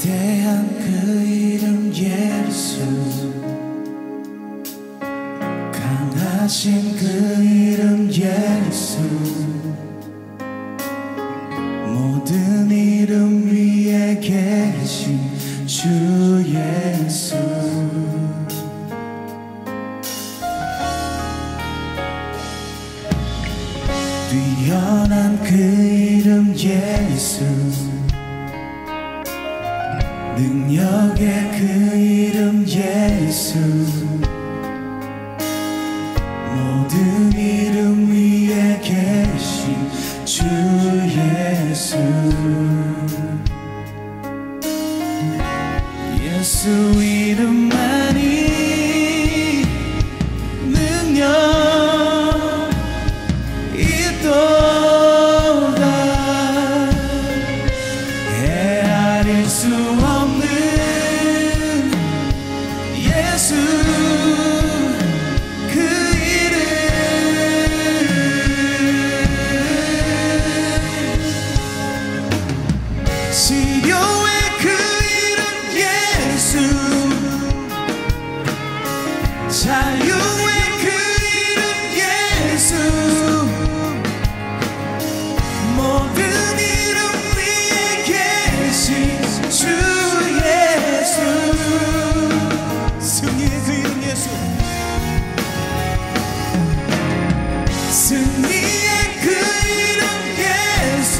위대한 그 이름 예수, 강하신 그 이름 예수, 모든 이름 위에 계신 주 예수. 뛰어난 그 이름 예수, 능력의 그 이름 예수, 모든 이름 위에 계신 주 예수. 예수 이름만이 능력 있도다. 헤아릴 수 없는 예수 그 이름, 치료의 그 이름 예수, 자유의 그 이름 예수, 모든 이름 위에 계신 주 예수. 승리의 그 이름 예수, 승리의 그 이름 예수,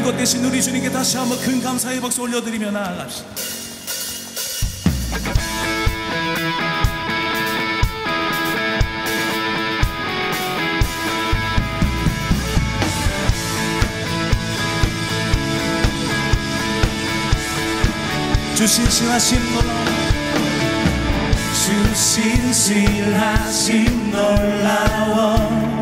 것 대신 우리 주님께 다시 한번 큰 감사의 박수 올려드리며 나아갑시다. 주 신실하심 놀라워, 주 신실하심 놀라워,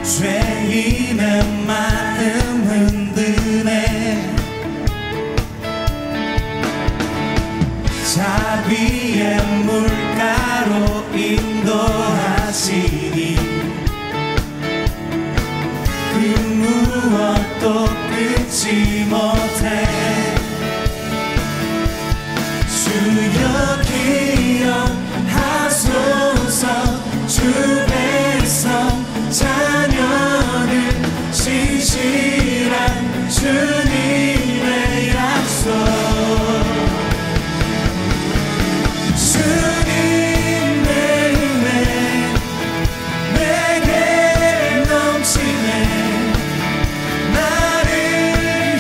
죄인의 마음 흔드네, 자비의 물가로 인도하시니 그 무엇도 끊지 못해. 주여 기억하소서, 주 백성 자녀들 신실한 주님의 약속. 주님의 은혜 내게 넘치네, 나를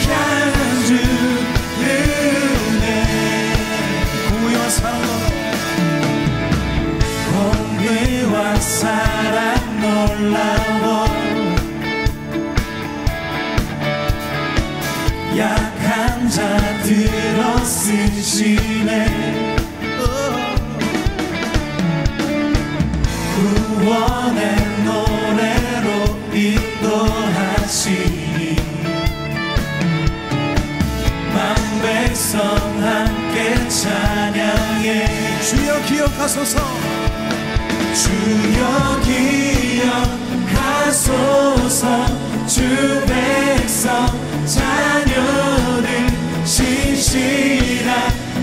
향한 주 은혜. 공의와 사랑 공의와 사랑 놀라워, 약한 자 들어 쓰시네, 구원의 노래로 인도하시니 만백성 함께 찬양해. 주여 기억하소서, 주여 기억하소서, 주 백성 자녀들 신실한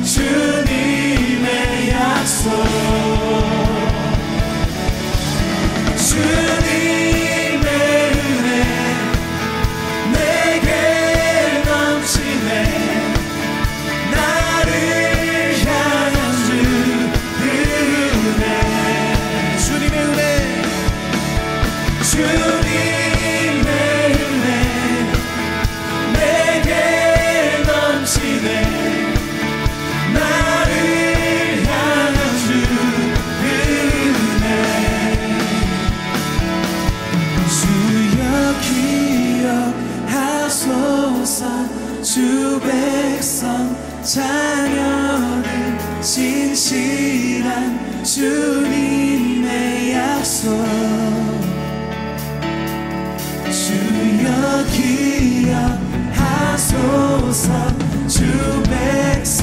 주님의 약속. 주님의 은혜 내게 넘치네, 나를 향한 주 은혜. 주님의 은혜, 주님의 은혜 내게 넘치네, 나를 향한 주 은혜. 주여 기억하소서, 주 백성 자녀들 신실한 주님의 약속. 주여 기억하소서, 주 백성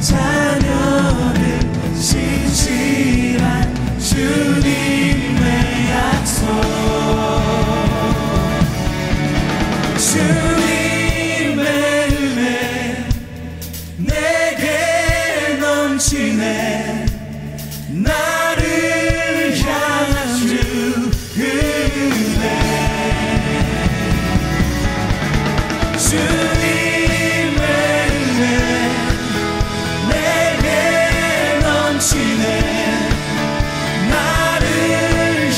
자녀들 신실한 주님의 약속. 주님의 은혜 내게 넘치네, 나를 향한 주 은혜. 주님의 은혜 내게 넘치네, 나를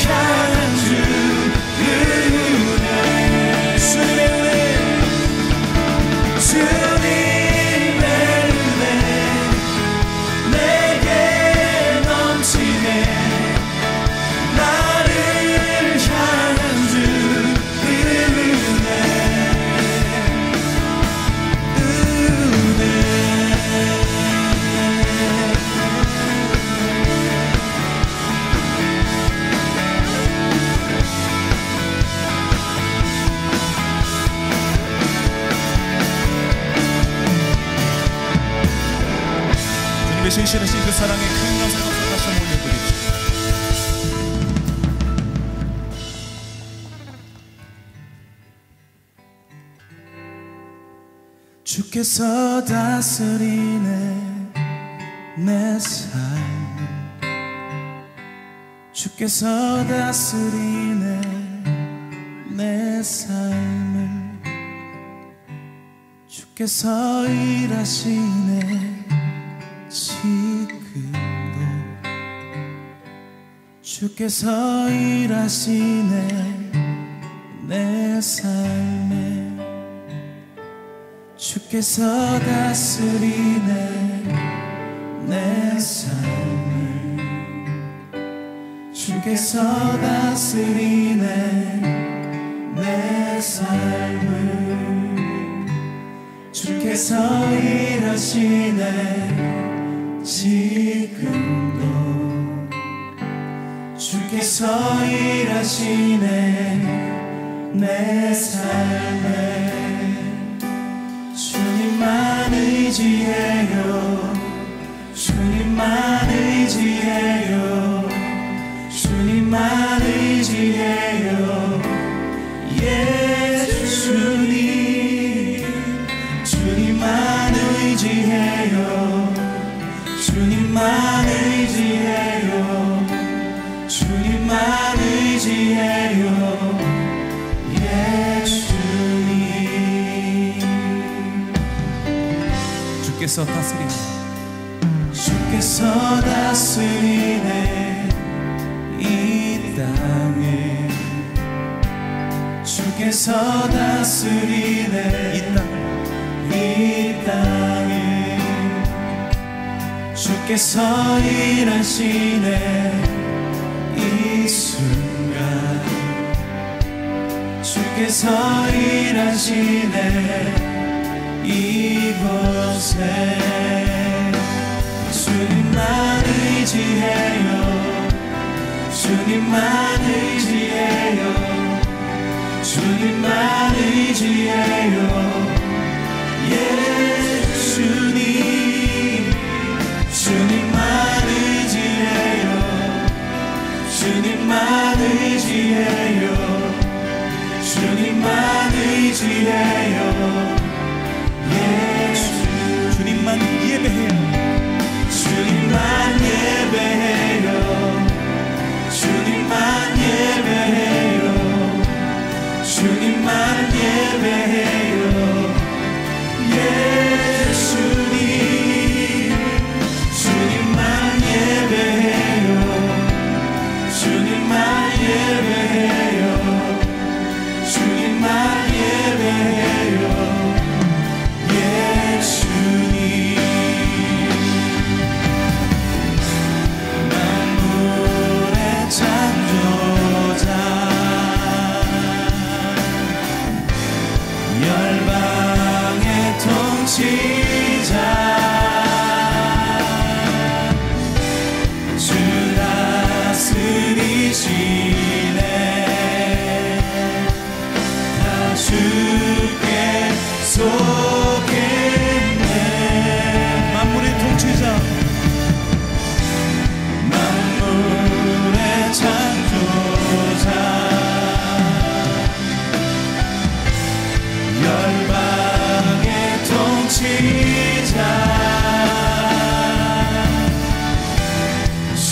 향한 주 은혜. 주님의 은혜, 주님의 은혜 내게 넘치네, 나를 향한 주 주님의 신실하신 그 사랑에 큰 감사가 다시 한번 올려드립시다. 주께서 다스리네 내 삶, 주께서 다스리네 내 삶을, 주께서 일하시네 지금도, 주께서 일하시네 내 내 삶에 주께서 다스리네. 내 삶을 주께서 다스리네. 내 삶을 주께서 일하시네. 지금도 주께서 일하시네. 내 삶에 주님만 의지해요. 주님만 의지해요. 주님만 의지해요. 예수님 주님만 의지해요. 주님만 의지해요. 주님만 의지해요. 예수님 주께서 다스리네. 주께서 다스리네. 이 땅에 주께서 다스리네. 이 땅에 주께서 일하시네. 이 순간 주께서 일하시네. 이곳에 주님만 의지해요. 주님만 의지해요. 주님만 의지해요. 예수님 주님만 의지해요. 주님만 의지해요. 주님만 의지해요. 예수 주님만 예배해요. 주님만 예배해요. 주님만 예배해요. 주님만 예배해요. 예수님 주님만 예배해요. 주님만 예배해요. 주님만 예배해요. 예수님 만물의 창조자 열방의 통치자 주 다스리시네. 다 주께 속했네. 만물의 통치자 만물의 창조자 열방의 통치자 주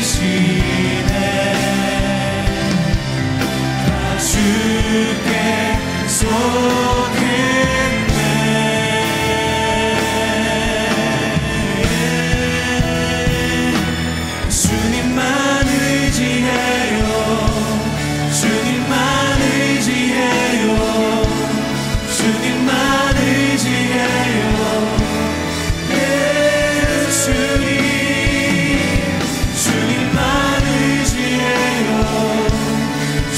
다스리시네. 다 주께 속했네. 주님만 의지해요. 주님만 의지해요. 주님만 의지해요. 예수님 주님만 의지해요.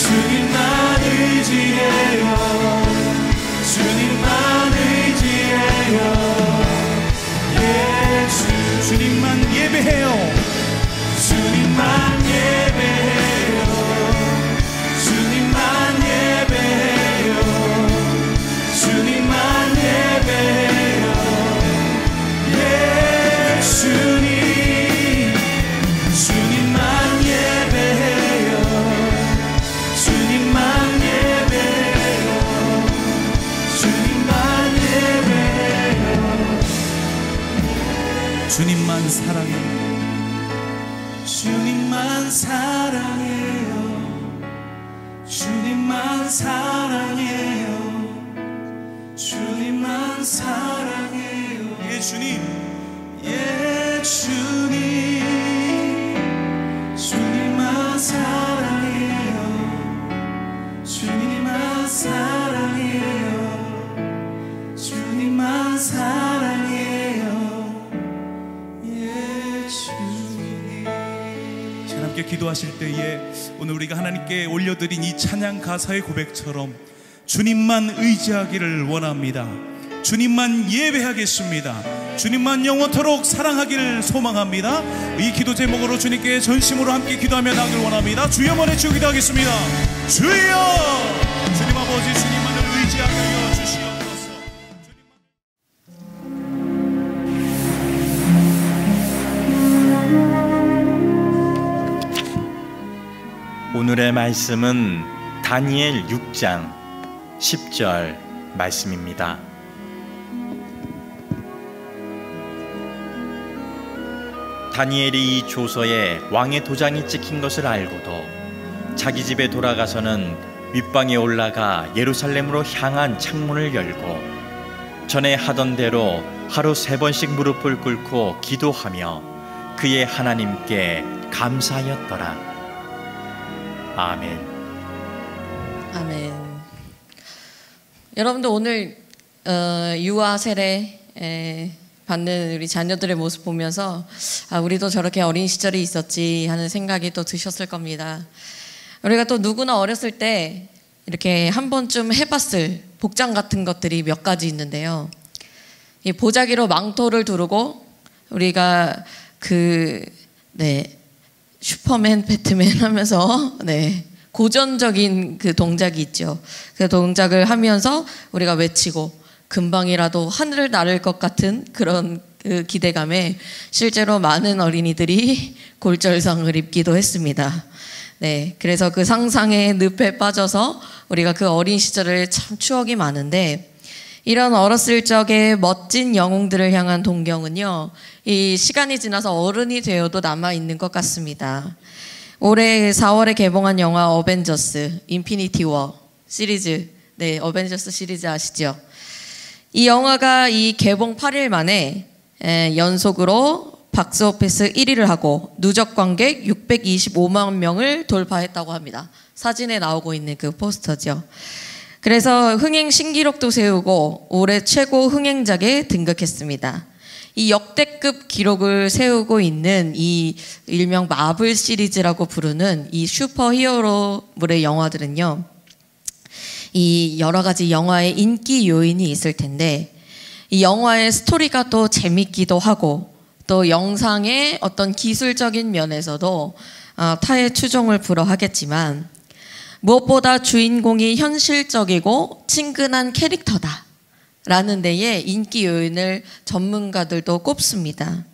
주님만 의지해요. 주님만 의지해요. 예수 주님만 예배해요. 주님만 예배해요. 주님만 예배해요. 주님만 예배해요. 예수님 주님만 예배해요. 주님만 예배해요. 주님만 예배해요. 주님만 사랑해요. 주님만 사랑해요. 주님만 사랑해요. 주님만 사랑해요. 예 주님 예 주님 주님만 사랑해요. 함께 기도하실 때에 오늘 우리가 하나님께 올려드린 이 찬양 가사의 고백처럼 주님만 의지하기를 원합니다. 주님만 예배하겠습니다. 주님만 영원토록 사랑하기를 소망합니다. 이 기도 제목으로 주님께 전심으로 함께 기도하며 나가길 원합니다. 주여 만에 주 기도하겠습니다. 주여, 주님 아버지, 주님만을 의지하게 하여 주시옵소서. 오늘의 말씀은 다니엘 6장 10절 말씀입니다. 다니엘이 이 조서에 왕의 도장이 찍힌 것을 알고도 자기 집에 돌아가서는 윗방에 올라가 예루살렘으로 향한 창문을 열고 전에 하던 대로 하루 3번씩 무릎을 꿇고 기도하며 그의 하나님께 감사하였더라. 아멘. 아멘. 여러분들 오늘 유아 세례 받는 우리 자녀들의 모습 보면서 우리도 저렇게 어린 시절이 있었지 하는 생각이 또 드셨을 겁니다. 우리가 또 누구나 어렸을 때 이렇게 한 번쯤 해봤을 복장 같은 것들이 몇 가지 있는데요. 이 보자기로 망토를 두르고 우리가 슈퍼맨, 배트맨 하면서 고전적인 그 동작이 있죠. 그 동작을 하면서 우리가 외치고 금방이라도 하늘을 나를 것 같은 그런 그 기대감에 실제로 많은 어린이들이 골절상을 입기도 했습니다. 그래서 그 상상의 늪에 빠져서 우리가 그 어린 시절에 참 추억이 많은데, 이런 어렸을 적의 멋진 영웅들을 향한 동경은요, 이 시간이 지나서 어른이 되어도 남아있는 것 같습니다. 올해 4월에 개봉한 영화 어벤져스 인피니티 워 시리즈, 어벤져스 시리즈 아시죠? 이 영화가 이 개봉 8일 만에 연속으로 박스오피스 1위를 하고 누적 관객 625만 명을 돌파했다고 합니다. 사진에 나오고 있는 그 포스터죠. 그래서 흥행 신기록도 세우고 올해 최고 흥행작에 등극했습니다. 이 역대급 기록을 세우고 있는 이 일명 마블 시리즈라고 부르는 이 슈퍼 히어로물의 영화들은요, 이 여러 가지 영화의 인기 요인이 있을 텐데, 이 영화의 스토리가 또 재밌기도 하고 또 영상의 어떤 기술적인 면에서도 타의 추종을 불허하겠지만, 무엇보다 주인공이 현실적이고 친근한 캐릭터다 라는 데에 인기 요인을 전문가들도 꼽습니다.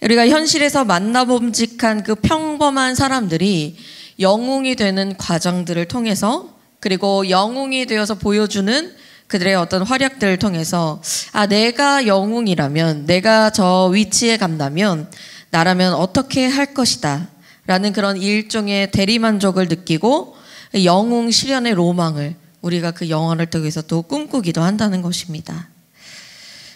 우리가 현실에서 만나봄직한 그 평범한 사람들이 영웅이 되는 과정들을 통해서, 그리고 영웅이 되어서 보여주는 그들의 어떤 활약들을 통해서 내가 영웅이라면, 내가 저 위치에 간다면 나라면 어떻게 할 것이다 라는 그런 일종의 대리만족을 느끼고 영웅 실현의 로망을 우리가 그 영화를 통해서 또 꿈꾸기도 한다는 것입니다.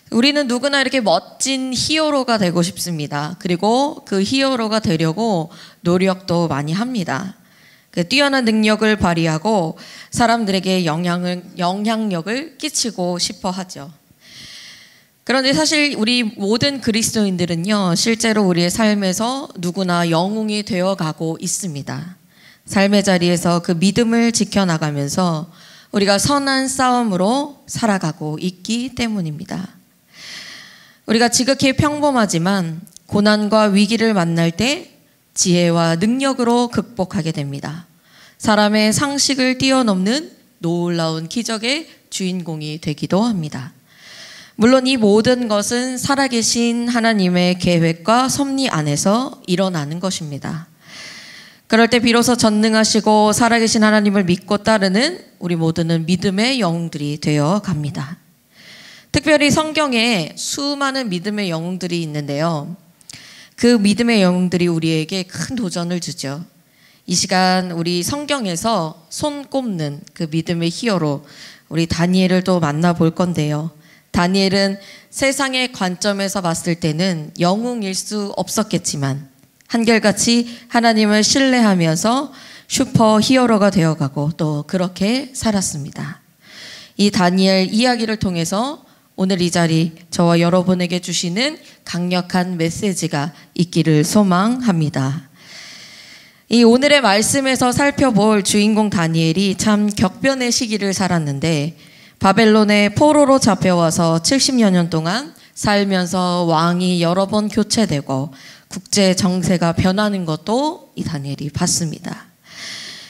우리는 누구나 이렇게 멋진 히어로가 되고 싶습니다. 그리고 그 히어로가 되려고 노력도 많이 합니다. 그 뛰어난 능력을 발휘하고 사람들에게 영향력을 끼치고 싶어 하죠. 그런데 사실 우리 모든 그리스도인들은요, 실제로 우리의 삶에서 누구나 영웅이 되어가고 있습니다. 삶의 자리에서 그 믿음을 지켜나가면서 우리가 선한 싸움으로 살아가고 있기 때문입니다. 우리가 지극히 평범하지만 고난과 위기를 만날 때 지혜와 능력으로 극복하게 됩니다. 사람의 상식을 뛰어넘는 놀라운 기적의 주인공이 되기도 합니다. 물론 이 모든 것은 살아계신 하나님의 계획과 섭리 안에서 일어나는 것입니다. 그럴 때 비로소 전능하시고 살아계신 하나님을 믿고 따르는 우리 모두는 믿음의 영웅들이 되어 갑니다. 특별히 성경에 수많은 믿음의 영웅들이 있는데요, 그 믿음의 영웅들이 우리에게 큰 도전을 주죠. 이 시간 우리 성경에서 손꼽는 그 믿음의 히어로, 우리 다니엘을 또 만나볼 건데요, 다니엘은 세상의 관점에서 봤을 때는 영웅일 수 없었겠지만 한결같이 하나님을 신뢰하면서 슈퍼 히어로가 되어가고 또 그렇게 살았습니다. 이 다니엘 이야기를 통해서 오늘 이 자리 저와 여러분에게 주시는 강력한 메시지가 있기를 소망합니다. 이 오늘의 말씀에서 살펴볼 주인공 다니엘이 참 격변의 시기를 살았는데 바벨론의 포로로 잡혀와서 70여 년 동안 살면서 왕이 여러 번 교체되고 국제 정세가 변하는 것도 이 다니엘이 봤습니다.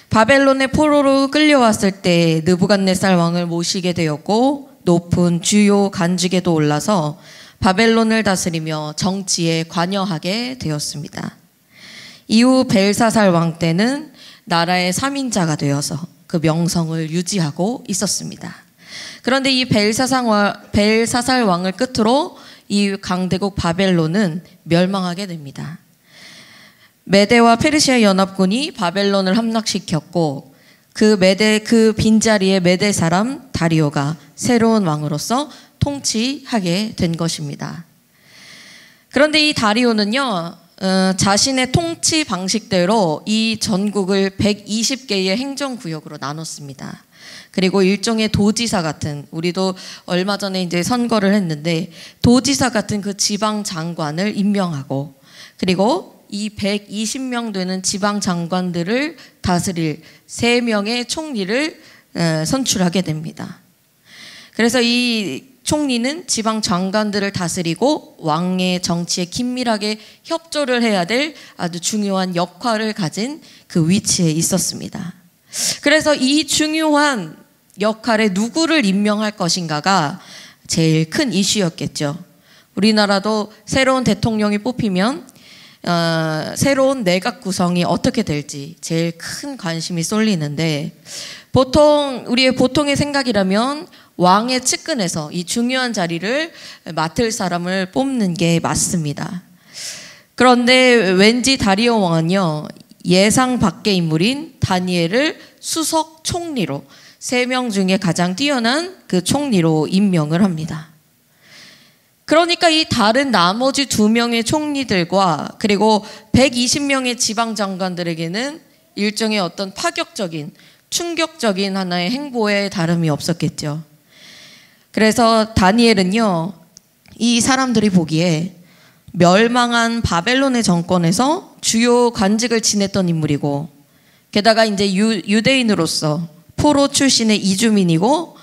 바벨론의 포로로 끌려왔을 때 느부갓네살 왕을 모시게 되었고 높은 주요 관직에도 올라서 바벨론을 다스리며 정치에 관여하게 되었습니다. 이후 벨사살 왕 때는 나라의 3인자가 되어서 그 명성을 유지하고 있었습니다. 그런데 이 벨사살 왕을 끝으로 이 강대국 바벨론은 멸망하게 됩니다. 메대와 페르시아 연합군이 바벨론을 함락시켰고 그 빈자리에 메대 사람 다리오가 새로운 왕으로서 통치하게 된 것입니다. 그런데 이 다리오는요, 자신의 통치 방식대로 이 전국을 120개의 행정구역으로 나눴습니다. 그리고 일종의 도지사 같은, 우리도 얼마 전에 이제 선거를 했는데 도지사 같은 그 지방 장관을 임명하고, 그리고 이 120명 되는 지방 장관들을 다스릴 3명의 총리를 선출하게 됩니다. 그래서 이 총리는 지방 장관들을 다스리고 왕의 정치에 긴밀하게 협조를 해야 될 아주 중요한 역할을 가진 그 위치에 있었습니다. 그래서 이 중요한 역할에 누구를 임명할 것인가가 제일 큰 이슈였겠죠. 우리나라도 새로운 대통령이 뽑히면 새로운 내각 구성이 어떻게 될지 제일 큰 관심이 쏠리는데, 우리의 보통의 생각이라면 왕의 측근에서 이 중요한 자리를 맡을 사람을 뽑는 게 맞습니다. 그런데 왠지 다리오 왕은요, 예상 밖의 인물인 다니엘을 수석 총리로 3명 중에 가장 뛰어난 그 총리로 임명을 합니다. 그러니까 이 다른 나머지 2명의 총리들과 그리고 120명의 지방장관들에게는 일종의 어떤 파격적인, 충격적인 하나의 행보에 다름이 없었겠죠. 그래서 다니엘은요, 이 사람들이 보기에 멸망한 바벨론의 정권에서 주요 관직을 지냈던 인물이고, 게다가 이제 유대인으로서 포로 출신의 이주민이고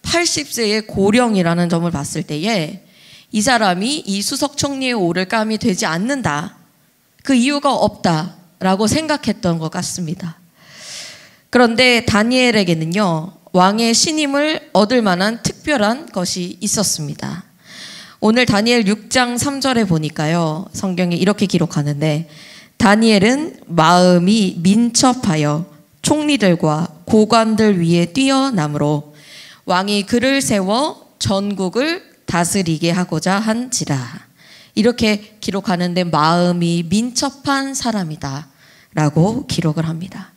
80세의 고령이라는 점을 봤을 때에 이 사람이 이 수석 총리에 오를 감이 되지 않는다, 그 이유가 없다라고 생각했던 것 같습니다. 그런데 다니엘에게는요, 왕의 신임을 얻을 만한 특별한 것이 있었습니다. 오늘 다니엘 6장 3절에 보니까요, 성경에 이렇게 기록하는데, 다니엘은 마음이 민첩하여 총리들과 고관들 위에 뛰어남으로 왕이 그를 세워 전국을 다스리게 하고자 한지라. 이렇게 기록하는데 마음이 민첩한 사람이다 라고 기록을 합니다.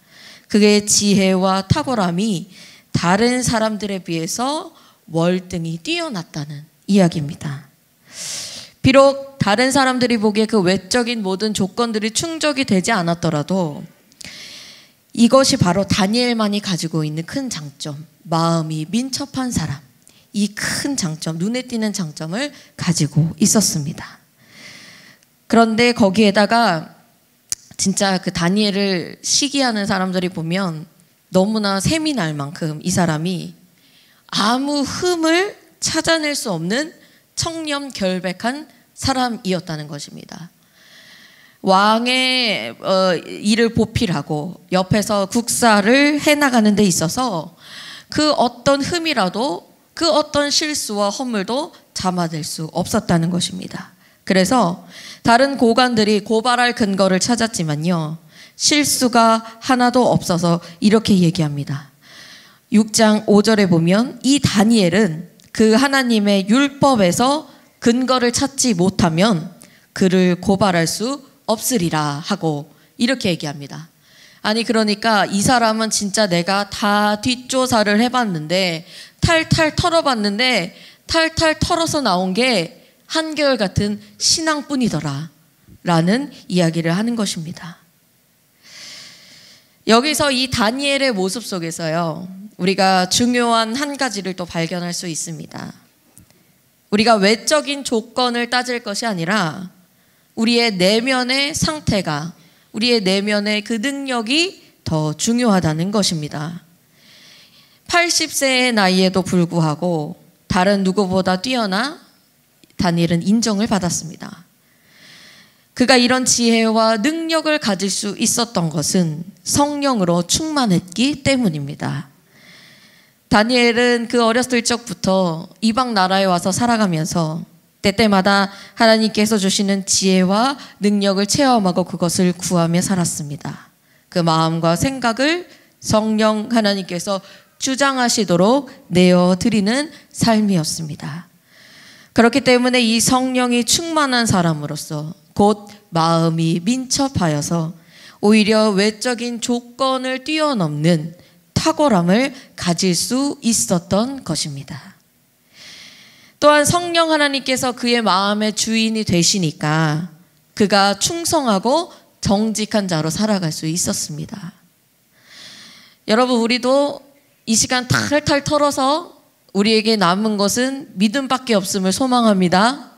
그의 지혜와 탁월함이 다른 사람들에 비해서 월등히 뛰어났다는 이야기입니다. 비록 다른 사람들이 보기에 그 외적인 모든 조건들이 충족이 되지 않았더라도 이것이 바로 다니엘만이 가지고 있는 큰 장점, 마음이 민첩한 사람, 이 큰 장점, 눈에 띄는 장점을 가지고 있었습니다. 그런데 거기에다가 진짜 그 다니엘을 시기하는 사람들이 보면 너무나 셈이 날 만큼 이 사람이 아무 흠을 찾아낼 수 없는 청렴결백한 사람이었다는 것입니다. 왕의 일을 보필하고 옆에서 국사를 해나가는 데 있어서 그 어떤 흠이라도, 그 어떤 실수와 허물도 잡아낼 수 없었다는 것입니다. 그래서 다른 고관들이 고발할 근거를 찾았지만요, 실수가 하나도 없어서 이렇게 얘기합니다. 6장 5절에 보면 이 다니엘은 그 하나님의 율법에서 근거를 찾지 못하면 그를 고발할 수 없으리라 하고 이렇게 얘기합니다. 아니, 그러니까 이 사람은 진짜 내가 다 뒷조사를 해봤는데, 탈탈 털어봤는데 탈탈 털어서 나온 게 한결같은 신앙뿐이더라 라는 이야기를 하는 것입니다. 여기서 이 다니엘의 모습 속에서요, 우리가 중요한 한 가지를 또 발견할 수 있습니다. 우리가 외적인 조건을 따질 것이 아니라 우리의 내면의 상태가 우리의 내면의 그 능력이 더 중요하다는 것입니다. 80세의 나이에도 불구하고 다른 누구보다 뛰어나 다니엘은 인정을 받았습니다. 그가 이런 지혜와 능력을 가질 수 있었던 것은 성령으로 충만했기 때문입니다. 다니엘은 그 어렸을 적부터 이방 나라에 와서 살아가면서 때때마다 하나님께서 주시는 지혜와 능력을 체험하고 그것을 구하며 살았습니다. 그 마음과 생각을 성령 하나님께서 주장하시도록 내어드리는 삶이었습니다. 그렇기 때문에 이 성령이 충만한 사람으로서 곧 마음이 민첩하여서 오히려 외적인 조건을 뛰어넘는 탁월함을 가질 수 있었던 것입니다. 또한 성령 하나님께서 그의 마음의 주인이 되시니까 그가 충성하고 정직한 자로 살아갈 수 있었습니다. 여러분, 우리도 이 시간 탈탈 털어서 우리에게 남은 것은 믿음밖에 없음을 소망합니다.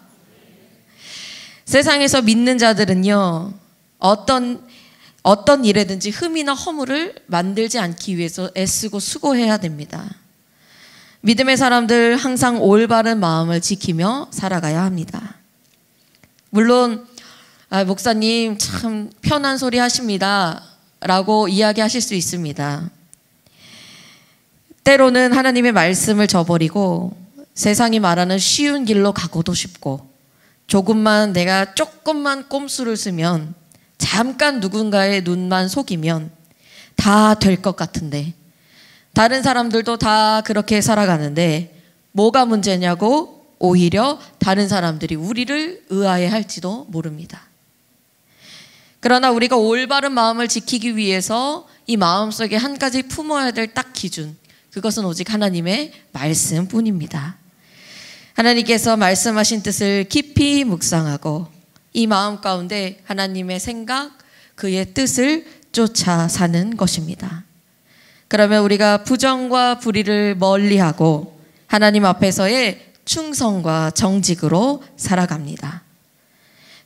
세상에서 믿는 자들은요, 어떤 일에든지 흠이나 허물을 만들지 않기 위해서 애쓰고 수고해야 됩니다. 믿음의 사람들 항상 올바른 마음을 지키며 살아가야 합니다. 물론 목사님 참 편한 소리 하십니다 라고 이야기하실 수 있습니다. 때로는 하나님의 말씀을 저버리고 세상이 말하는 쉬운 길로 가고도 싶고, 내가 조금만 꼼수를 쓰면, 잠깐 누군가의 눈만 속이면 다 될 것 같은데, 다른 사람들도 다 그렇게 살아가는데 뭐가 문제냐고 오히려 다른 사람들이 우리를 의아해 할지도 모릅니다. 그러나 우리가 올바른 마음을 지키기 위해서 이 마음속에 한 가지 품어야 될 딱 기준, 그것은 오직 하나님의 말씀뿐입니다. 하나님께서 말씀하신 뜻을 깊이 묵상하고 이 마음 가운데 하나님의 생각, 그의 뜻을 쫓아 사는 것입니다. 그러면 우리가 부정과 불의를 멀리하고 하나님 앞에서의 충성과 정직으로 살아갑니다.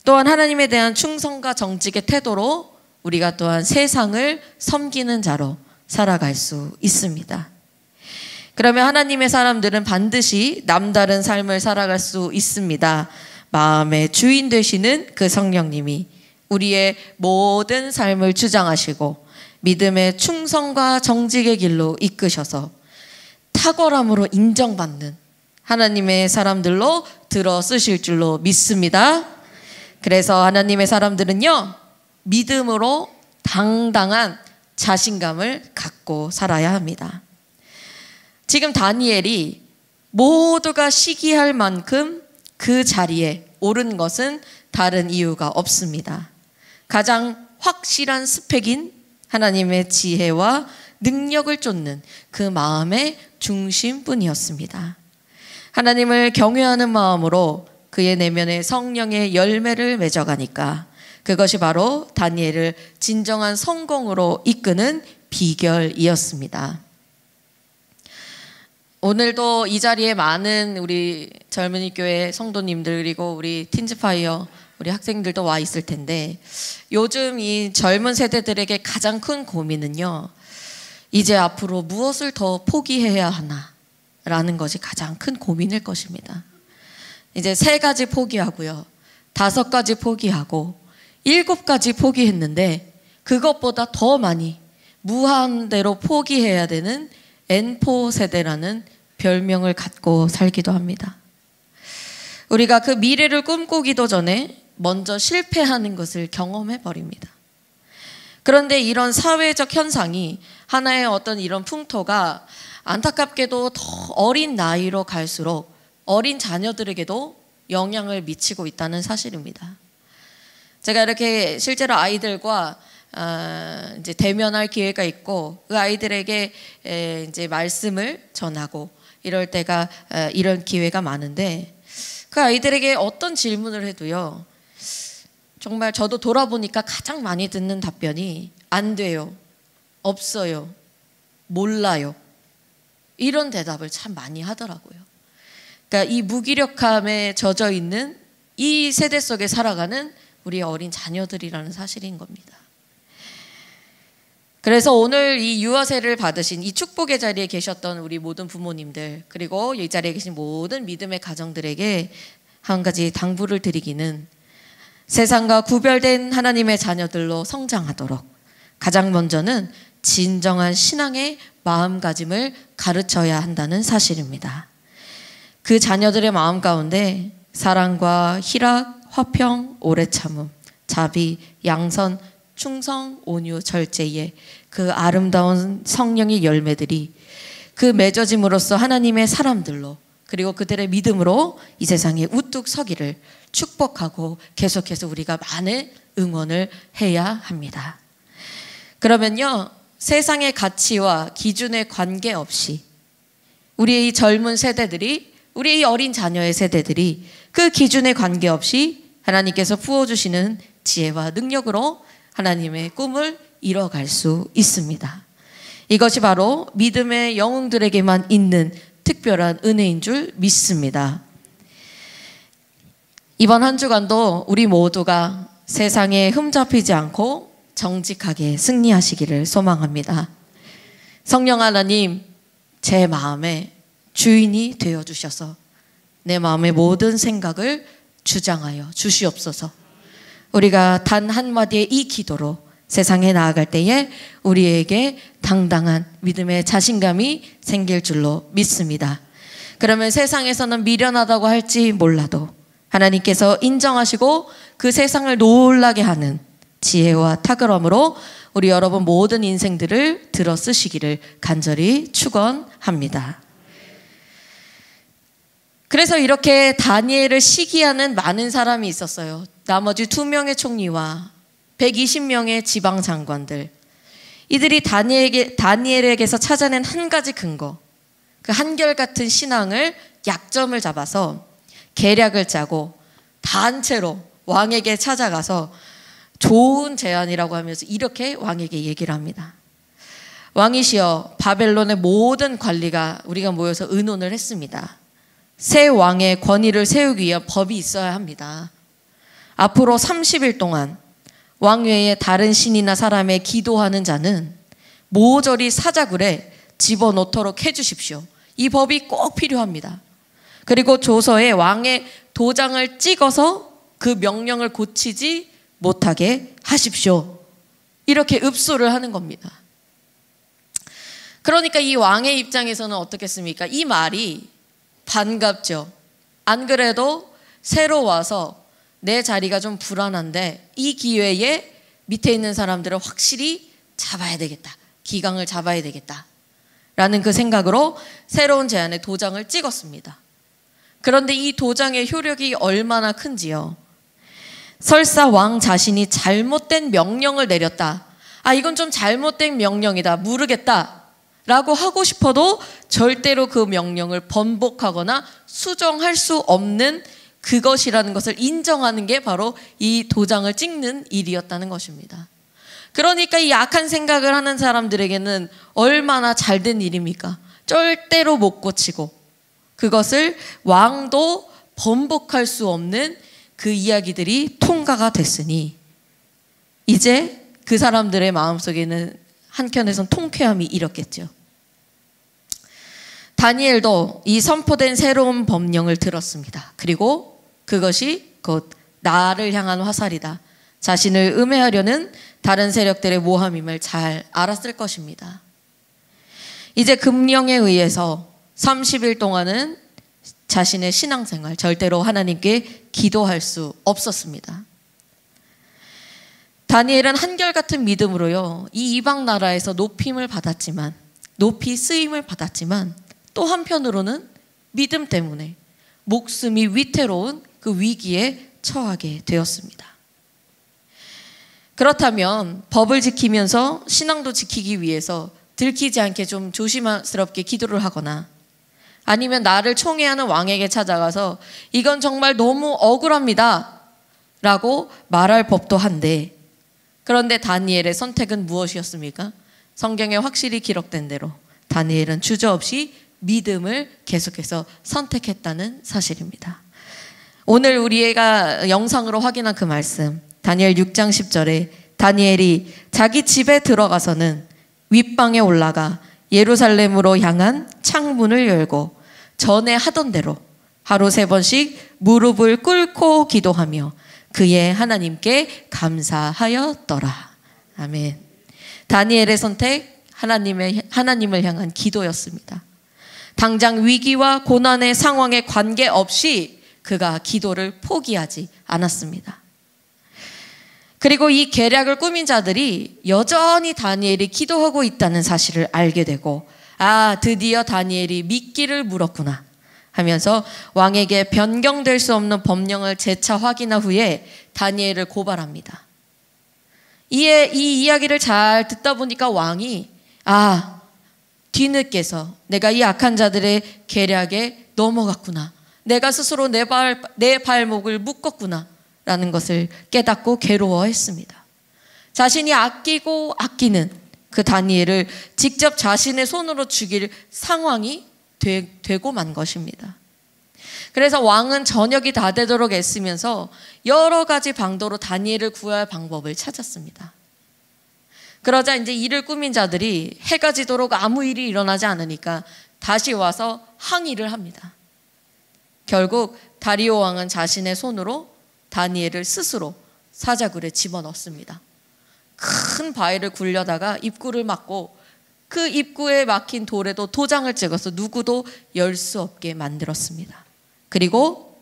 또한 하나님에 대한 충성과 정직의 태도로 우리가 또한 세상을 섬기는 자로 살아갈 수 있습니다. 그러면 하나님의 사람들은 반드시 남다른 삶을 살아갈 수 있습니다. 마음의 주인 되시는 그 성령님이 우리의 모든 삶을 주장하시고 믿음의 충성과 정직의 길로 이끄셔서 탁월함으로 인정받는 하나님의 사람들로 들어 쓰실 줄로 믿습니다. 그래서 하나님의 사람들은요, 믿음으로 당당한 자신감을 갖고 살아야 합니다. 지금 다니엘이 모두가 시기할 만큼 그 자리에 오른 것은 다른 이유가 없습니다. 가장 확실한 스펙인 하나님의 지혜와 능력을 쫓는 그 마음의 중심뿐이었습니다. 하나님을 경외하는 마음으로 그의 내면에 성령의 열매를 맺어가니까 그것이 바로 다니엘을 진정한 성공으로 이끄는 비결이었습니다. 오늘도 이 자리에 많은 우리 젊은이 교회 성도님들 그리고 우리 틴즈파이어 우리 학생들도 와 있을 텐데, 요즘 이 젊은 세대들에게 가장 큰 고민은요, 이제 앞으로 무엇을 더 포기해야 하나 라는 것이 가장 큰 고민일 것입니다. 이제 3가지 포기하고요, 5가지 포기하고 7가지 포기했는데 그것보다 더 많이 무한대로 포기해야 되는 N4 세대라는 별명을 갖고 살기도 합니다. 우리가 그 미래를 꿈꾸기도 전에 먼저 실패하는 것을 경험해 버립니다. 그런데 이런 사회적 현상이 하나의 어떤 이런 풍토가 안타깝게도 더 어린 나이로 갈수록 어린 자녀들에게도 영향을 미치고 있다는 사실입니다. 제가 이렇게 실제로 아이들과 이제 대면할 기회가 있고 그 아이들에게 이제 말씀을 전하고 이럴 때가 이런 기회가 많은데, 그 아이들에게 어떤 질문을 해도요, 정말 저도 돌아보니까 가장 많이 듣는 답변이 안 돼요, 없어요, 몰라요, 이런 대답을 참 많이 하더라고요. 그러니까 이 무기력함에 젖어 있는 이 세대 속에 살아가는 우리 어린 자녀들이라는 사실인 겁니다. 그래서 오늘 이 유아세를 받으신 이 축복의 자리에 계셨던 우리 모든 부모님들, 그리고 이 자리에 계신 모든 믿음의 가정들에게 한 가지 당부를 드리기는, 세상과 구별된 하나님의 자녀들로 성장하도록 가장 먼저는 진정한 신앙의 마음가짐을 가르쳐야 한다는 사실입니다. 그 자녀들의 마음 가운데 사랑과 희락, 화평, 오래 참음, 자비, 양선, 충성, 온유, 절제의 그 아름다운 성령의 열매들이 그 맺어짐으로써 하나님의 사람들로, 그리고 그들의 믿음으로 이 세상에 우뚝 서기를 축복하고 계속해서 우리가 많은 응원을 해야 합니다. 그러면요, 세상의 가치와 기준에 관계없이 우리의 이 젊은 세대들이, 우리의 이 어린 자녀의 세대들이 그 기준에 관계없이 하나님께서 부어주시는 지혜와 능력으로 하나님의 꿈을 이뤄갈 수 있습니다. 이것이 바로 믿음의 영웅들에게만 있는 특별한 은혜인 줄 믿습니다. 이번 한 주간도 우리 모두가 세상에 흠잡히지 않고 정직하게 승리하시기를 소망합니다. 성령 하나님, 제 마음의 주인이 되어주셔서 내 마음의 모든 생각을 주장하여 주시옵소서. 우리가 단 한마디의 이 기도로 세상에 나아갈 때에 우리에게 당당한 믿음의 자신감이 생길 줄로 믿습니다. 그러면 세상에서는 미련하다고 할지 몰라도 하나님께서 인정하시고 그 세상을 놀라게 하는 지혜와 탁월함으로 우리 여러분 모든 인생들을 들어 쓰시기를 간절히 축원합니다. 그래서 이렇게 다니엘을 시기하는 많은 사람이 있었어요. 나머지 2명의 총리와 120명의 지방장관들. 이들이 다니엘에게서 찾아낸 한 가지 근거, 그 한결같은 신앙을 약점을 잡아서 계략을 짜고 단체로 왕에게 찾아가서 좋은 제안이라고 하면서 이렇게 왕에게 얘기를 합니다. 왕이시여, 바벨론의 모든 관리가 우리가 모여서 의논을 했습니다. 새 왕의 권위를 세우기 위한 법이 있어야 합니다. 앞으로 30일 동안 왕 외에 다른 신이나 사람의 기도하는 자는 모조리 사자굴에 집어넣도록 해주십시오. 이 법이 꼭 필요합니다. 그리고 조서에 왕의 도장을 찍어서 그 명령을 고치지 못하게 하십시오. 이렇게 읍소를 하는 겁니다. 그러니까 이 왕의 입장에서는 어떻겠습니까? 이 말이 반갑죠. 안 그래도 새로 와서 내 자리가 좀 불안한데 이 기회에 밑에 있는 사람들을 확실히 잡아야 되겠다. 기강을 잡아야 되겠다. 라는 그 생각으로 새로운 제안에 도장을 찍었습니다. 그런데 이 도장의 효력이 얼마나 큰지요. 설사 왕 자신이 잘못된 명령을 내렸다. 아, 이건 좀 잘못된 명령이다. 모르겠다. 라고 하고 싶어도 절대로 그 명령을 번복하거나 수정할 수 없는 그것이라는 것을 인정하는 게 바로 이 도장을 찍는 일이었다는 것입니다. 그러니까 이 악한 생각을 하는 사람들에게는 얼마나 잘된 일입니까? 절대로 못 고치고 그것을 왕도 번복할 수 없는 그 이야기들이 통과가 됐으니 이제 그 사람들의 마음속에는 한켠에선 통쾌함이 일었겠죠. 다니엘도 이 선포된 새로운 법령을 들었습니다. 그리고 그것이 곧 나를 향한 화살이다. 자신을 음해하려는 다른 세력들의 모함임을 잘 알았을 것입니다. 이제 금령에 의해서 30일 동안은 자신의 신앙생활, 절대로 하나님께 기도할 수 없었습니다. 다니엘은 한결같은 믿음으로요, 이 이방 나라에서 높임을 받았지만, 높이 쓰임을 받았지만 또 한편으로는 믿음 때문에 목숨이 위태로운 그 위기에 처하게 되었습니다. 그렇다면 법을 지키면서 신앙도 지키기 위해서 들키지 않게 좀 조심스럽게 기도를 하거나 아니면 나를 총애하는 왕에게 찾아가서 이건 정말 너무 억울합니다 라고 말할 법도 한데, 그런데 다니엘의 선택은 무엇이었습니까? 성경에 확실히 기록된 대로 다니엘은 주저없이 믿음을 계속해서 선택했다는 사실입니다. 오늘 우리가 영상으로 확인한 그 말씀, 다니엘 6장 10절에 다니엘이 자기 집에 들어가서는 윗방에 올라가 예루살렘으로 향한 창문을 열고 전에 하던 대로 하루 3번씩 무릎을 꿇고 기도하며 그의 하나님께 감사하였더라. 아멘. 다니엘의 선택, 하나님을 향한 기도였습니다. 당장 위기와 고난의 상황에 관계없이 그가 기도를 포기하지 않았습니다. 그리고 이 계략을 꾸민 자들이 여전히 다니엘이 기도하고 있다는 사실을 알게 되고, 아, 드디어 다니엘이 미끼를 물었구나 하면서 왕에게 변경될 수 없는 법령을 재차 확인한 후에 다니엘을 고발합니다. 이 이야기를 잘 듣다 보니까 왕이, 뒤늦게서 내가 이 악한 자들의 계략에 넘어갔구나, 내가 스스로 내 발목을 묶었구나 라는 것을 깨닫고 괴로워했습니다. 자신이 아끼고 아끼는 그 다니엘을 직접 자신의 손으로 죽일 상황이 되고 만 것입니다. 그래서 왕은 저녁이 다 되도록 애쓰면서 여러 가지 방도로 다니엘을 구할 방법을 찾았습니다. 그러자 이제 이를 꾸민 자들이 해가 지도록 아무 일이 일어나지 않으니까 다시 와서 항의를 합니다. 결국 다리오 왕은 자신의 손으로 다니엘을 스스로 사자굴에 집어넣습니다. 큰 바위를 굴려다가 입구를 막고 그 입구에 막힌 돌에도 도장을 찍어서 누구도 열 수 없게 만들었습니다. 그리고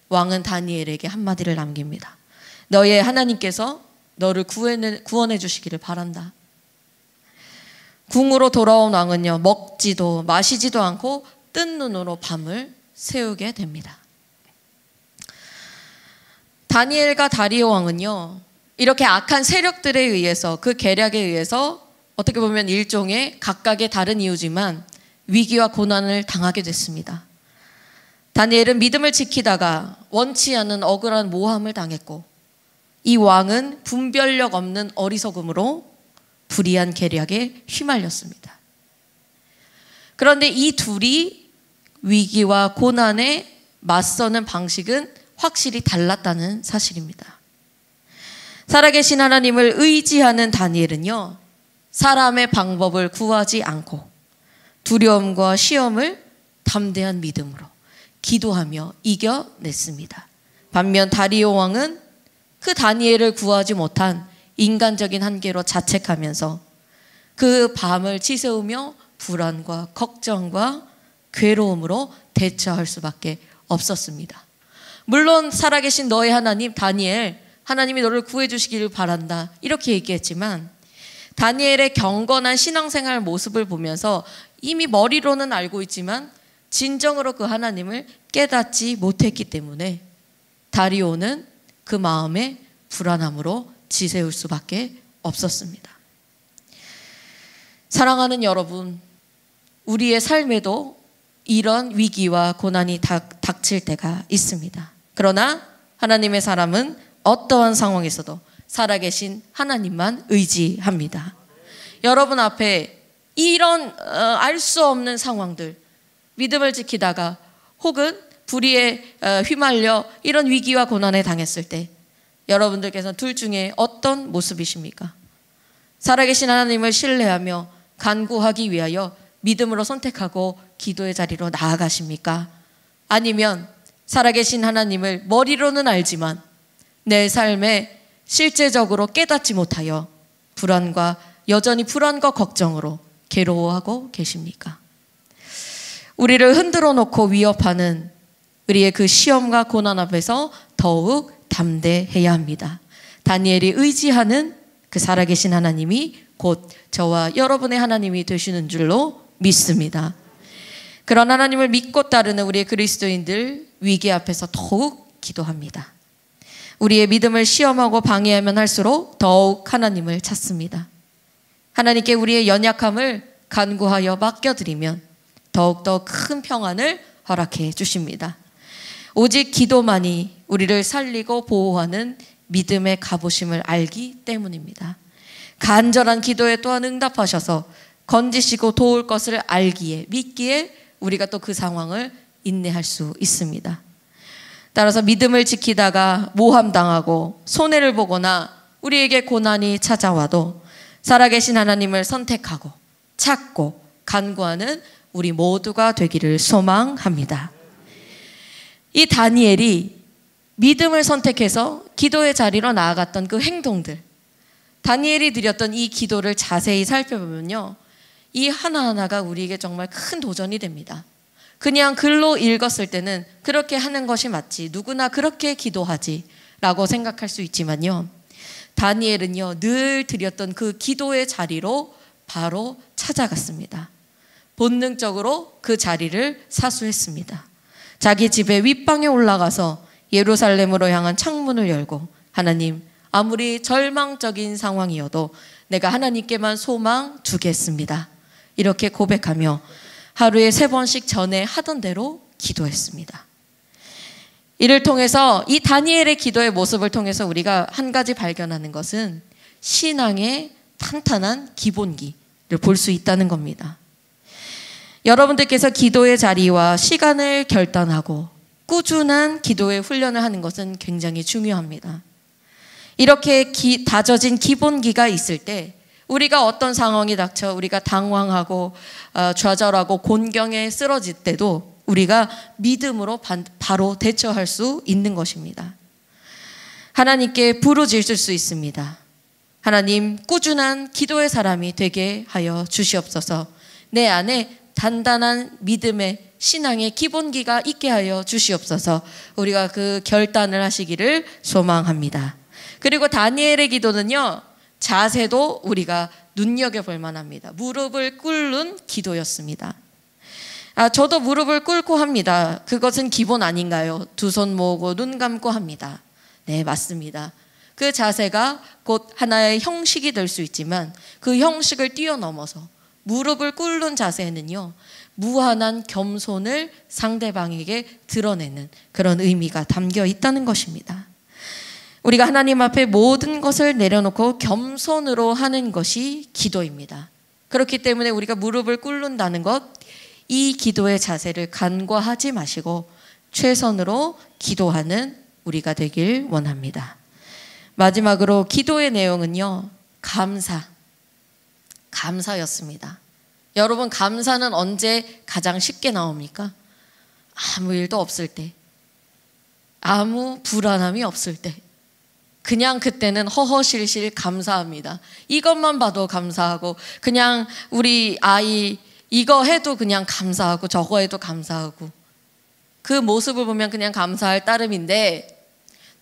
왕은 다니엘에게 한마디를 남깁니다. 너의 하나님께서 너를 구원해 주시기를 바란다. 궁으로 돌아온 왕은요, 먹지도 마시지도 않고 뜬 눈으로 밤을 새우게 됩니다. 다니엘과 다리오 왕은요, 이렇게 악한 세력들에 의해서, 그 계략에 의해서 어떻게 보면 일종의 각각의 다른 이유지만 위기와 고난을 당하게 됐습니다. 다니엘은 믿음을 지키다가 원치 않은 억울한 모함을 당했고, 이 왕은 분별력 없는 어리석음으로 불의한 계략에 휘말렸습니다. 그런데 이 둘이 위기와 고난에 맞서는 방식은 확실히 달랐다는 사실입니다. 살아계신 하나님을 의지하는 다니엘은요, 사람의 방법을 구하지 않고 두려움과 시험을 담대한 믿음으로 기도하며 이겨냈습니다. 반면 다리오 왕은 그 다니엘을 구하지 못한 인간적인 한계로 자책하면서 그 밤을 지새우며 불안과 걱정과 괴로움으로 대처할 수밖에 없었습니다. 물론 살아계신 너의 하나님 다니엘, 하나님이 너를 구해주시기를 바란다 이렇게 얘기했지만, 다니엘의 경건한 신앙생활 모습을 보면서 이미 머리로는 알고 있지만 진정으로 그 하나님을 깨닫지 못했기 때문에 다리오는 그 마음에 불안함으로 지새울 수밖에 없었습니다. 사랑하는 여러분, 우리의 삶에도 이런 위기와 고난이 닥칠 때가 있습니다. 그러나 하나님의 사람은 어떠한 상황에서도 살아계신 하나님만 의지합니다. 여러분 앞에 이런 알 수 없는 상황들, 믿음을 지키다가 혹은 불의에 휘말려 이런 위기와 고난에 당했을 때 여러분들께서 둘 중에 어떤 모습이십니까? 살아계신 하나님을 신뢰하며 간구하기 위하여 믿음으로 선택하고 기도의 자리로 나아가십니까? 아니면 살아계신 하나님을 머리로는 알지만 내 삶에 실제적으로 깨닫지 못하여 여전히 불안과 걱정으로 괴로워하고 계십니까? 우리를 흔들어 놓고 위협하는 우리의 그 시험과 고난 앞에서 더욱 담대해야 합니다. 다니엘이 의지하는 그 살아계신 하나님이 곧 저와 여러분의 하나님이 되시는 줄로 믿습니다. 그런 하나님을 믿고 따르는 우리의 그리스도인들, 위기 앞에서 더욱 기도합니다. 우리의 믿음을 시험하고 방해하면 할수록 더욱 하나님을 찾습니다. 하나님께 우리의 연약함을 간구하여 맡겨드리면 더욱더 큰 평안을 허락해 주십니다. 오직 기도만이 우리를 살리고 보호하는 믿음의 갑오심을 알기 때문입니다. 간절한 기도에 또한 응답하셔서 건지시고 도울 것을 알기에, 믿기에 우리가 또 그 상황을 인내할 수 있습니다. 따라서 믿음을 지키다가 모함당하고 손해를 보거나 우리에게 고난이 찾아와도 살아계신 하나님을 선택하고 찾고 간구하는 우리 모두가 되기를 소망합니다. 이 다니엘이 믿음을 선택해서 기도의 자리로 나아갔던 그 행동들, 다니엘이 드렸던 이 기도를 자세히 살펴보면요, 이 하나하나가 우리에게 정말 큰 도전이 됩니다. 그냥 글로 읽었을 때는 그렇게 하는 것이 맞지, 누구나 그렇게 기도하지 라고 생각할 수 있지만요, 다니엘은요 늘 드렸던 그 기도의 자리로 바로 찾아갔습니다. 본능적으로 그 자리를 사수했습니다. 자기 집의 윗방에 올라가서 예루살렘으로 향한 창문을 열고, 하나님, 아무리 절망적인 상황이어도 내가 하나님께만 소망 두겠습니다, 이렇게 고백하며 하루에 3번씩 전에 하던 대로 기도했습니다. 이를 통해서, 이 다니엘의 기도의 모습을 통해서 우리가 한 가지 발견하는 것은 신앙의 탄탄한 기본기를 볼 수 있다는 겁니다. 여러분들께서 기도의 자리와 시간을 결단하고 꾸준한 기도의 훈련을 하는 것은 굉장히 중요합니다. 이렇게 다져진 기본기가 있을 때 우리가 어떤 상황이 닥쳐 우리가 당황하고 좌절하고 곤경에 쓰러질 때도 우리가 믿음으로 바로 대처할 수 있는 것입니다. 하나님께 부르짖을 수 있습니다. 하나님, 꾸준한 기도의 사람이 되게 하여 주시옵소서. 내 안에 단단한 믿음의 신앙의 기본기가 있게 하여 주시옵소서. 우리가 그 결단을 하시기를 소망합니다. 그리고 다니엘의 기도는요, 자세도 우리가 눈여겨볼 만합니다. 무릎을 꿇는 기도였습니다. 저도 무릎을 꿇고 합니다. 그것은 기본 아닌가요? 2손 모으고 눈 감고 합니다. 네, 맞습니다. 그 자세가 곧 하나의 형식이 될 수 있지만 그 형식을 뛰어넘어서 무릎을 꿇는 자세는요, 무한한 겸손을 상대방에게 드러내는 그런 의미가 담겨 있다는 것입니다. 우리가 하나님 앞에 모든 것을 내려놓고 겸손으로 하는 것이 기도입니다. 그렇기 때문에 우리가 무릎을 꿇는다는 것, 이 기도의 자세를 간과하지 마시고 최선으로 기도하는 우리가 되길 원합니다. 마지막으로 기도의 내용은요, 감사였습니다. 여러분, 감사는 언제 가장 쉽게 나옵니까? 아무 일도 없을 때, 아무 불안함이 없을 때, 그냥 그때는 허허실실 감사합니다. 이것만 봐도 감사하고, 그냥 우리 아이 이거 해도 그냥 감사하고, 저거 해도 감사하고, 그 모습을 보면 그냥 감사할 따름인데,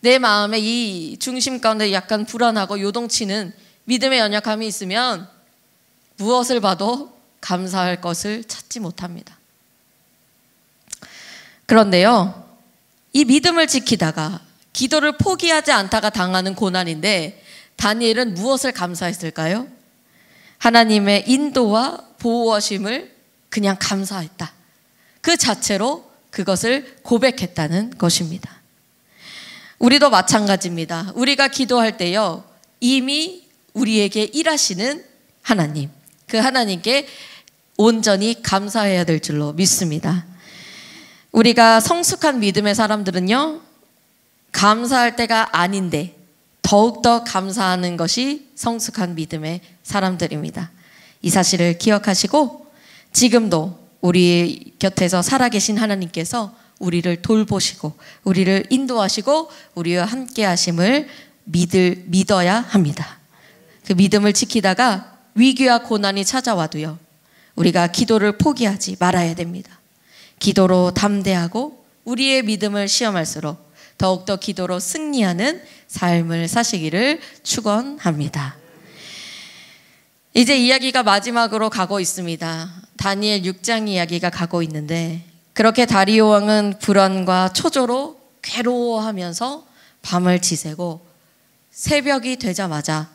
내 마음에 이 중심 가운데 약간 불안하고 요동치는 믿음의 연약함이 있으면 무엇을 봐도 감사할 것을 찾지 못합니다. 그런데요, 이 믿음을 지키다가 기도를 포기하지 않다가 당하는 고난인데, 다니엘은 무엇을 감사했을까요? 하나님의 인도와 보호하심을 그냥 감사했다. 그 자체로 그것을 고백했다는 것입니다. 우리도 마찬가지입니다. 우리가 기도할 때요, 이미 우리에게 일하시는 하나님, 그 하나님께 온전히 감사해야 될 줄로 믿습니다. 우리가 성숙한 믿음의 사람들은요, 감사할 때가 아닌데 더욱더 감사하는 것이 성숙한 믿음의 사람들입니다. 이 사실을 기억하시고 지금도 우리 곁에서 살아계신 하나님께서 우리를 돌보시고 우리를 인도하시고 우리와 함께 하심을 믿어야 합니다. 그 믿음을 지키다가 위기와 고난이 찾아와도요, 우리가 기도를 포기하지 말아야 됩니다. 기도로 담대하고 우리의 믿음을 시험할수록 더욱더 기도로 승리하는 삶을 사시기를 축원합니다. 이제 이야기가 마지막으로 가고 있습니다. 다니엘 6장 이야기가 가고 있는데, 그렇게 다리오 왕은 불안과 초조로 괴로워하면서 밤을 지새고 새벽이 되자마자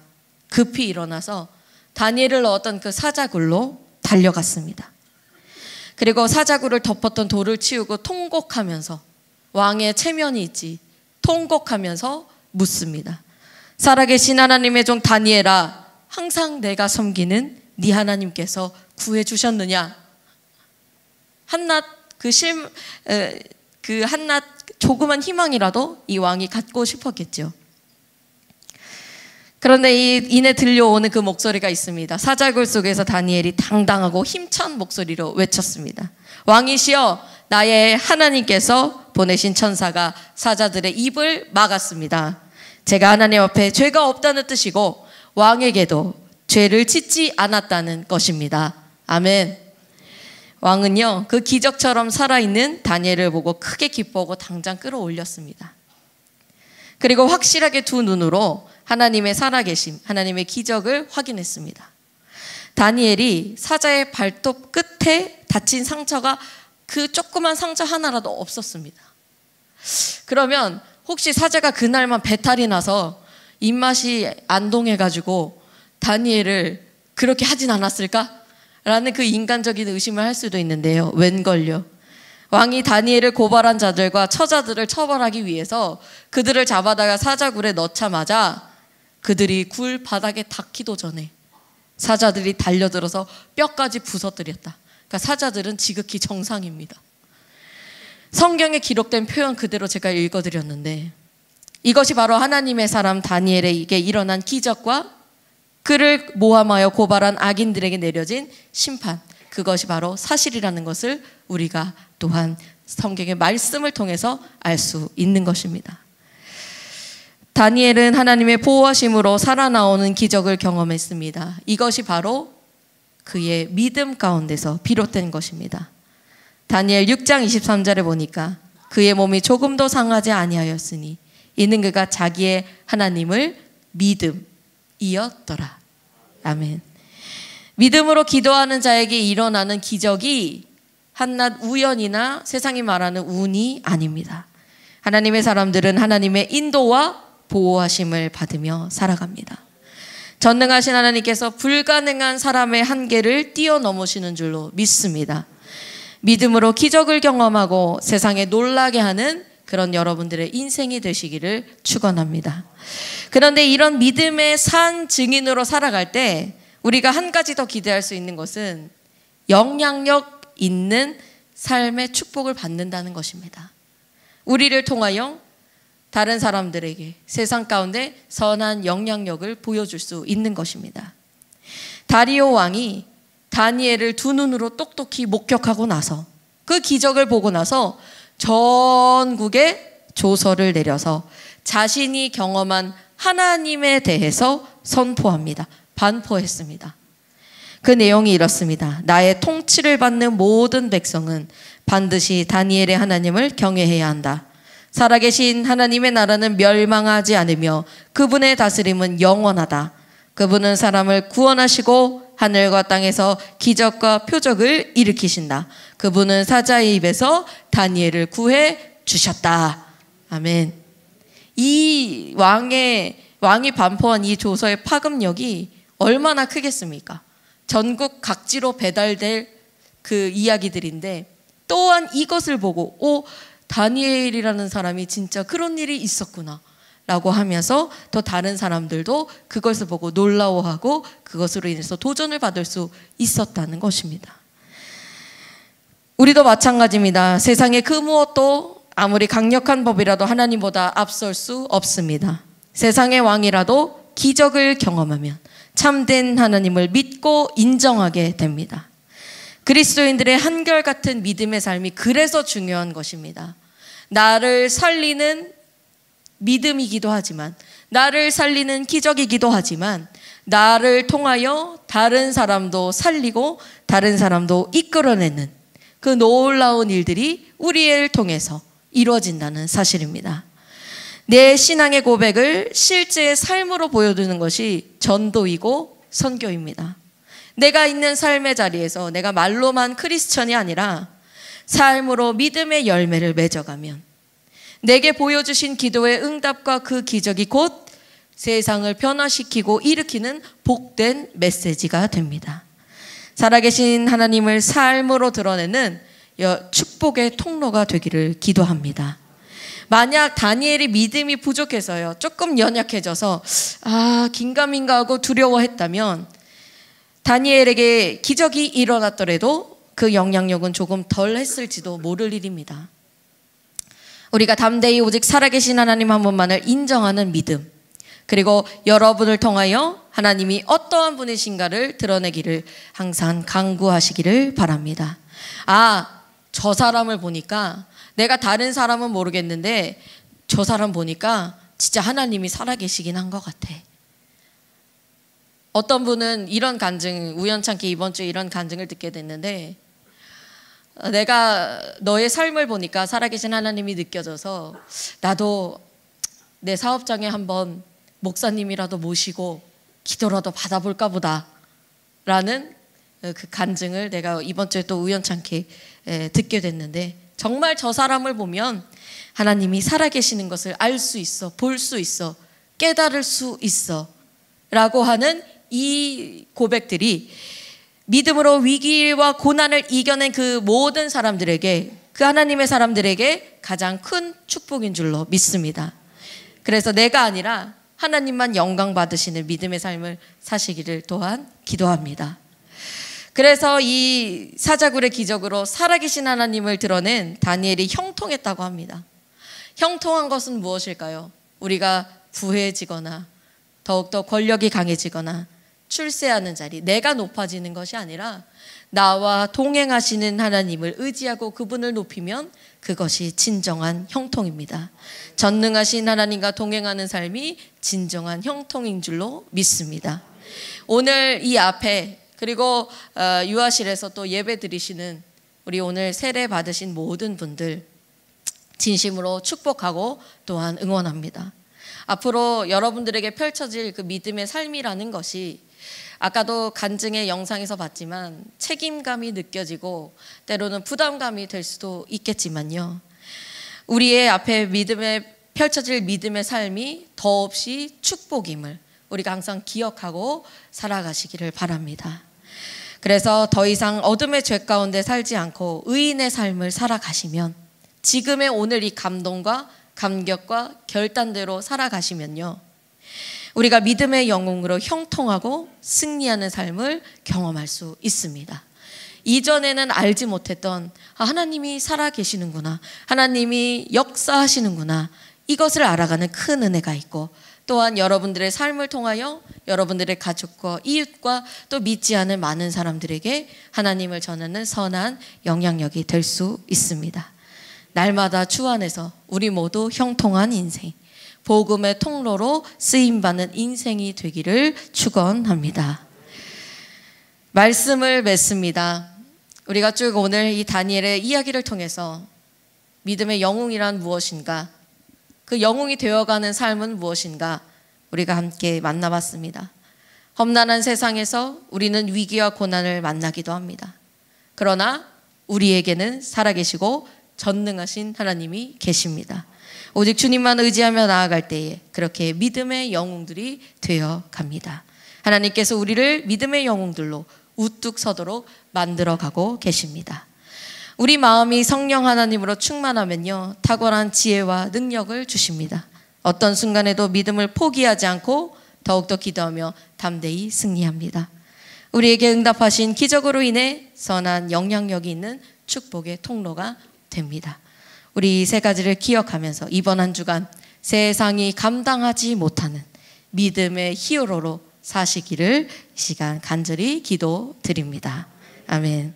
급히 일어나서 다니엘을 넣었던 그 사자굴로 달려갔습니다. 그리고 사자굴을 덮었던 돌을 치우고 통곡하면서, 왕의 체면이 있지, 통곡하면서 묻습니다. 살아계신 하나님의 종 다니엘아, 항상 내가 섬기는 네 하나님께서 구해주셨느냐? 한낱 조그만 희망이라도 이 왕이 갖고 싶었겠죠. 그런데 이내 들려오는 그 목소리가 있습니다. 사자굴 속에서 다니엘이 당당하고 힘찬 목소리로 외쳤습니다. 왕이시여, 나의 하나님께서 보내신 천사가 사자들의 입을 막았습니다. 제가 하나님 앞에 죄가 없다는 뜻이고 왕에게도 죄를 짓지 않았다는 것입니다. 아멘. 왕은요, 그 기적처럼 살아있는 다니엘을 보고 크게 기뻐하고 당장 끌어올렸습니다. 그리고 확실하게 두 눈으로 하나님의 살아계심, 하나님의 기적을 확인했습니다. 다니엘이 사자의 발톱 끝에 다친 상처가 그 조그만 상처 하나라도 없었습니다. 그러면 혹시 사자가 그날만 배탈이 나서 입맛이 안 동해가지고 다니엘을 그렇게 하진 않았을까? 라는 그 인간적인 의심을 할 수도 있는데요. 웬걸요? 왕이 다니엘을 고발한 자들과 처자들을 처벌하기 위해서 그들을 잡아다가 사자굴에 넣자마자 그들이 굴 바닥에 닿기도 전에 사자들이 달려들어서 뼈까지 부서뜨렸다. 그러니까 사자들은 지극히 정상입니다. 성경에 기록된 표현 그대로 제가 읽어드렸는데 이것이 바로 하나님의 사람 다니엘에게 일어난 기적과 그를 모함하여 고발한 악인들에게 내려진 심판, 그것이 바로 사실이라는 것을 우리가 또한 성경의 말씀을 통해서 알 수 있는 것입니다. 다니엘은 하나님의 보호하심으로 살아나오는 기적을 경험했습니다. 이것이 바로 그의 믿음 가운데서 비롯된 것입니다. 다니엘 6장 23절에 보니까 그의 몸이 조금도 상하지 아니하였으니 이는 그가 자기의 하나님을 믿음이었더라. 아멘. 믿음으로 기도하는 자에게 일어나는 기적이 한낱 우연이나 세상이 말하는 운이 아닙니다. 하나님의 사람들은 하나님의 인도와 보호하심을 받으며 살아갑니다. 전능하신 하나님께서 불가능한 사람의 한계를 뛰어넘으시는 줄로 믿습니다. 믿음으로 기적을 경험하고 세상에 놀라게 하는 그런 여러분들의 인생이 되시기를 축원합니다. 그런데 이런 믿음의 산 증인으로 살아갈 때 우리가 한 가지 더 기대할 수 있는 것은 영향력 있는 삶의 축복을 받는다는 것입니다. 우리를 통하여 다른 사람들에게 세상 가운데 선한 영향력을 보여줄 수 있는 것입니다. 다리오 왕이 다니엘을 두 눈으로 똑똑히 목격하고 나서 그 기적을 보고 나서 전국에 조서를 내려서 자신이 경험한 하나님에 대해서 선포합니다. 반포했습니다. 그 내용이 이렇습니다. 나의 통치를 받는 모든 백성은 반드시 다니엘의 하나님을 경외해야 한다. 살아계신 하나님의 나라는 멸망하지 않으며 그분의 다스림은 영원하다. 그분은 사람을 구원하시고 하늘과 땅에서 기적과 표적을 일으키신다. 그분은 사자의 입에서 다니엘을 구해 주셨다. 아멘. 이 왕이 반포한 이 조서의 파급력이 얼마나 크겠습니까? 전국 각지로 배달될 그 이야기들인데 또한 이것을 보고 다니엘이라는 사람이 진짜 그런 일이 있었구나 라고 하면서 또 다른 사람들도 그것을 보고 놀라워하고 그것으로 인해서 도전을 받을 수 있었다는 것입니다. 우리도 마찬가지입니다. 세상의 그 무엇도 아무리 강력한 법이라도 하나님보다 앞설 수 없습니다. 세상의 왕이라도 기적을 경험하면 참된 하나님을 믿고 인정하게 됩니다. 그리스도인들의 한결같은 믿음의 삶이 그래서 중요한 것입니다. 나를 살리는 믿음이기도 하지만 나를 살리는 기적이기도 하지만 나를 통하여 다른 사람도 살리고 다른 사람도 이끌어내는 그 놀라운 일들이 우리를 통해서 이루어진다는 사실입니다. 내 신앙의 고백을 실제의 삶으로 보여주는 것이 전도이고 선교입니다. 내가 있는 삶의 자리에서 내가 말로만 크리스천이 아니라 삶으로 믿음의 열매를 맺어가면 내게 보여주신 기도의 응답과 그 기적이 곧 세상을 변화시키고 일으키는 복된 메시지가 됩니다. 살아계신 하나님을 삶으로 드러내는 축복의 통로가 되기를 기도합니다. 만약 다니엘이 믿음이 부족해서요, 조금 연약해져서 긴가민가하고 두려워했다면 다니엘에게 기적이 일어났더라도 그 영향력은 조금 덜 했을지도 모를 일입니다. 우리가 담대히 오직 살아계신 하나님 한 분만을 인정하는 믿음, 그리고 여러분을 통하여 하나님이 어떠한 분이신가를 드러내기를 항상 간구하시기를 바랍니다. 아, 저 사람을 보니까 내가 다른 사람은 모르겠는데 저 사람 보니까 진짜 하나님이 살아계시긴 한 것 같아. 어떤 분은 이런 간증, 우연찮게 이번 주에 이런 간증을 듣게 됐는데, 내가 너의 삶을 보니까 살아계신 하나님이 느껴져서 나도 내 사업장에 한번 목사님이라도 모시고 기도라도 받아볼까 보다 라는 그 간증을 내가 이번 주에 또 우연찮게 듣게 됐는데, 정말 저 사람을 보면 하나님이 살아계시는 것을 알 수 있어, 볼 수 있어, 깨달을 수 있어 라고 하는 이 고백들이 믿음으로 위기와 고난을 이겨낸 그 모든 사람들에게, 그 하나님의 사람들에게 가장 큰 축복인 줄로 믿습니다. 그래서 내가 아니라 하나님만 영광 받으시는 믿음의 삶을 사시기를 또한 기도합니다. 그래서 이 사자굴의 기적으로 살아계신 하나님을 드러낸 다니엘이 형통했다고 합니다. 형통한 것은 무엇일까요? 우리가 부해지거나 더욱더 권력이 강해지거나 출세하는 자리, 내가 높아지는 것이 아니라 나와 동행하시는 하나님을 의지하고 그분을 높이면 그것이 진정한 형통입니다. 전능하신 하나님과 동행하는 삶이 진정한 형통인 줄로 믿습니다. 오늘 이 앞에, 그리고 유아실에서 또 예배 드리시는 우리 오늘 세례 받으신 모든 분들 진심으로 축복하고 또한 응원합니다. 앞으로 여러분들에게 펼쳐질 그 믿음의 삶이라는 것이 아까도 간증의 영상에서 봤지만 책임감이 느껴지고 때로는 부담감이 될 수도 있겠지만요, 우리의 앞에 펼쳐질 믿음의 삶이 더없이 축복임을 우리가 항상 기억하고 살아가시기를 바랍니다. 그래서 더 이상 어둠의 죄 가운데 살지 않고 의인의 삶을 살아가시면, 지금의 오늘 이 감동과 감격과 결단대로 살아가시면요, 우리가 믿음의 영웅으로 형통하고 승리하는 삶을 경험할 수 있습니다. 이전에는 알지 못했던 하나님이 살아계시는구나, 하나님이 역사하시는구나, 이것을 알아가는 큰 은혜가 있고, 또한 여러분들의 삶을 통하여 여러분들의 가족과 이웃과 또 믿지 않은 많은 사람들에게 하나님을 전하는 선한 영향력이 될 수 있습니다. 날마다 주 안에서 우리 모두 형통한 인생, 복음의 통로로 쓰임받는 인생이 되기를 축원합니다. 말씀을 맺습니다. 우리가 쭉 오늘 이 다니엘의 이야기를 통해서 믿음의 영웅이란 무엇인가, 그 영웅이 되어가는 삶은 무엇인가 우리가 함께 만나봤습니다. 험난한 세상에서 우리는 위기와 고난을 만나기도 합니다. 그러나 우리에게는 살아계시고 전능하신 하나님이 계십니다. 오직 주님만 의지하며 나아갈 때에 그렇게 믿음의 영웅들이 되어 갑니다. 하나님께서 우리를 믿음의 영웅들로 우뚝 서도록 만들어가고 계십니다. 우리 마음이 성령 하나님으로 충만하면요, 탁월한 지혜와 능력을 주십니다. 어떤 순간에도 믿음을 포기하지 않고 더욱더 기도하며 담대히 승리합니다. 우리에게 응답하신 기적으로 인해 선한 영향력이 있는 축복의 통로가 됩니다. 우리 이 세 가지를 기억하면서 이번 한 주간 세상이 감당하지 못하는 믿음의 히어로로 사시기를 이 시간 간절히 기도드립니다. 아멘.